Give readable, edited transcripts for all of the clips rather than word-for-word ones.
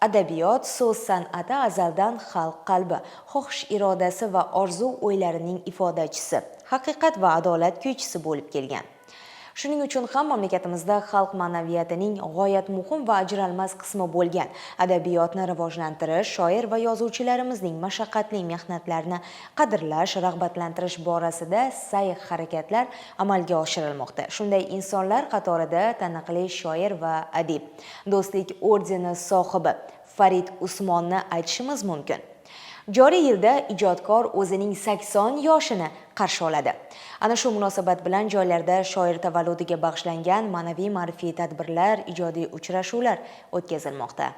Adabiyot, so'z san'ati azaldan xalq qalbi, xohish irodasi va orzu o'ylarining ifodachisi, haqiqat va adolat kuychisi bo'lib kelgan. Shuning uchun ham mamlakatimizda xalq ma'naviyatining g'oyat muhim va ajralmas qismi bo'lgan adabiyotni rivojlantirish, shoir va yozuvchilarimizning mashaqqatli mehnatlarini qadrlash, rag'batlantirish borasida sa'y-harakatlar amalga oshirilmoqda. Shunday insonlar qatorida taniqli shoir va adib, Do'stlik ordeni sohibi Farid Usmonni aytishimiz mumkin. Joriy yilda ijodkor o'zining 80 yoshini qarshi oladi. Ana shu munosabat bilan joylarda shoir tavalludiga bag'ishlangan ma'naviy-ma'rifiy tadbirlar, ijodiy uchrashuvlar o'tkazilmoqda.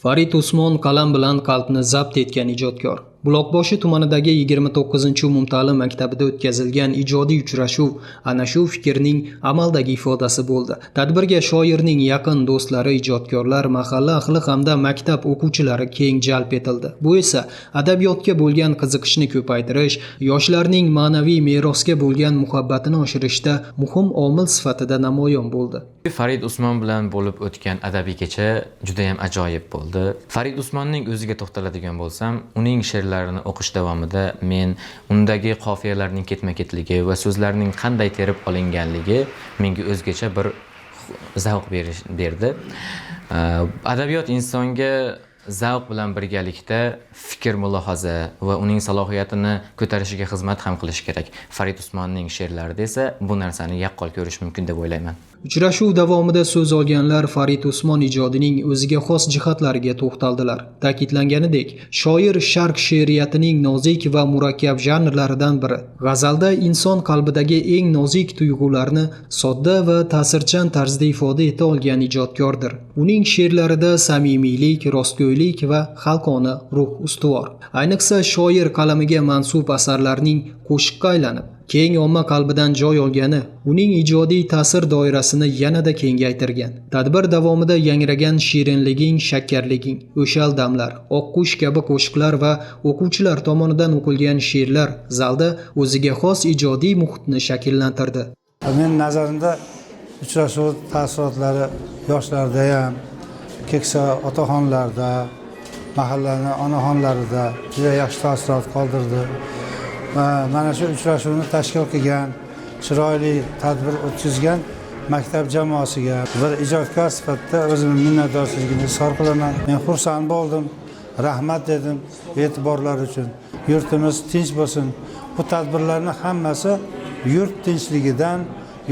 Farid Usmon qalam bilan qalbni zabt etgan ijodkor. Buloqboshi tumanidagi 29-umumta'lim maktabida o'tkazilgan ijodiy uchrashuv ana shu fikrning amaldagi ifodasi bo'ldi. Tadbirga shoirning yaqin do'stlari, ijodkorlar, mahalla ahli hamda maktab o'quvchilari keng jalb etildi. Bu esa adabiyotga bo'lgan qiziqishni ko'paytirish, yoshlarning ma'naviy merosga bo'lgan muhabbatini oshirishda muhim omil sifatida namoyon bo'ldi. Farid Usmon bilan bo'lib o'tgan adabiy kecha juda ham ajoyib bo'ldi. Farid Usmonning o'ziga to'xtaladigan bo'lsam, uning she'rlarini o'qish davomida men undagi qofiyalarning ketma-ketligi va so'zlarning qanday terib olinganligi menga o'zgacha bir zavq berdi. Adabiyot insonga zavq bilan birgalikda fikr, mulohaza va uning salohiyatini ko'tarishiga xizmat ham qilish kerak. Farid Usmonning she'rlarida esa bu narsani yaqqol ko'rish mumkin deb o'ylayman. Uchrashuv davomida so'z olganlar Farid Usmon ijodining o'ziga xos jihatlariga to'xtaldilar. Ta'kidlanganidek, shoir sharq she'riyatining nozik va murakkab janrlaridan biri. G'azalda inson qalbidagi eng nozik tuyg'ularni sodda va ta'sirchan tarzda ifoda eta olgan ijodkordir. Uning she'rlarida samimiylik, rostgo'ylik va xalqona ruh ustuvor. Ayniqsa shoir qalamiga mansub asarlarning qo'shiqqa aylanib, keng omma qalbidan joy olgani uning ijodiy ta'sir doirasini yanada kengaytirgan. Tadbir davomida yangragan shirinliging, shakkarliging, o'shal damlar, oqqush kabi qo'shiqlar va o'quvchilar tomonidan o'qilgan she'rlar zalda o'ziga xos ijodiy muhitni shakllantirdi. Men nazarimda uchrashuv ta'sirotlari yoshlarda ham, keksa otaxonlarda, mahallaning onaxonlarida juda yaxshi taassurot qoldirdi. Mana shu uchrashuvni tashkil qilgan, chiroyli tadbir o'tkazgan maktab jamoasiga bir ijodkor sifatida o'zimning minnatdorchiligimni izhor qilaman. Men xursand bo'ldim, rahmat dedim e'tiborlari uchun. Yurtimiz tinch bo'lsin. Bu tadbirlarning hammasi yurt tinchligidan,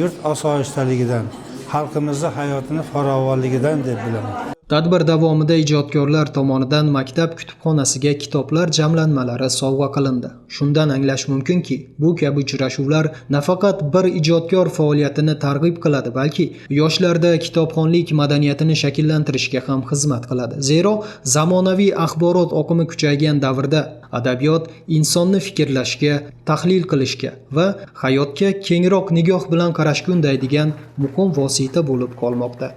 yurt osoyishtaligidan, xalqimizning hayotini farovonligidan deb bilaman. Tadbir davomida ijodkorlar tomonidan maktab kutubxonasiga kitoblar jamlanmalari sovg'a qilindi. Shundan anglash mumkinki, bu kabi uchrashuvlar nafaqat bir ijodkor faoliyatini targ'ib qiladi, balki yoshlarda kitobxonlik madaniyatini shakllantirishga ham xizmat qiladi. Zero, zamonaviy axborot oqimi kuchaygan davrda adabiyot insonni fikrlashga, tahlil qilishga va hayotga kengroq nigoh bilan qarashga undaydigan muhim vosita bo'lib qolmoqda.